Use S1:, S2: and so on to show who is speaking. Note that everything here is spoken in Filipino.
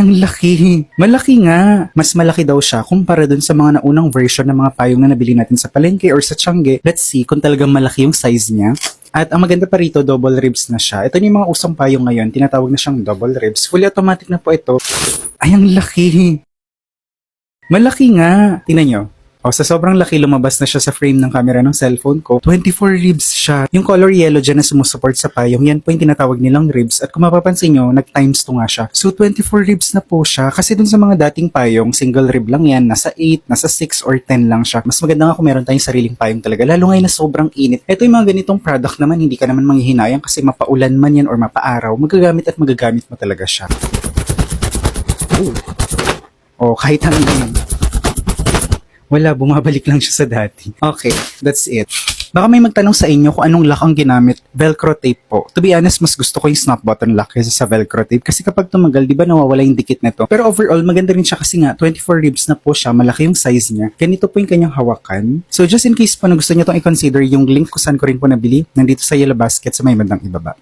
S1: ang laki. Malaki nga. Mas malaki daw siya kumpara dun sa mga naunang version ng mga payong na nabili natin sa palengke or sa Tiangge. Let's see kung talagang malaki yung size niya. At ang maganda pa rito, double ribs na siya. Ito yung mga usong payong ngayon, tinatawag na siyang double ribs. Fully automatic na po ito. Ay, ang laki. Malaki nga. Tingnan nyo. O, sa sobrang laki, lumabas na siya sa frame ng camera ng cellphone ko. 24 ribs siya. Yung color yellow dyan na sumusupport sa payong, yan po yung tinatawag nilang ribs. At kung mapapansin nyo, nag-times 2 nga siya. So, 24 ribs na po siya. Kasi dun sa mga dating payong, single rib lang yan. Nasa 8, nasa 6 or 10 lang siya. Mas maganda nga kung meron tayong sariling payong talaga. Lalo ngayon na sobrang init. Ito yung mga ganitong product naman, hindi ka naman manghihinayang kasi mapaulan man yan or mapaaraw. Magagamit at magagamit mo talaga siya. O, kahit hanggang wala, bumabalik lang siya sa dati. Okay, that's it. Baka may magtanong sa inyo kung anong lock ang ginamit. Velcro tape po. To be honest, mas gusto ko yung snap button lock kaysa sa Velcro tape. Kasi kapag tumagal, di ba nawawala yung dikit nito? Pero overall, maganda rin siya kasi nga, 24 ribs na po siya, malaki yung size niya. Ganito po yung kanyang hawakan. So just in case po na gusto niyo itong i-consider, yung link kung saan ko rin po nabili, nandito sa yellow basket sa may bandang ibaba.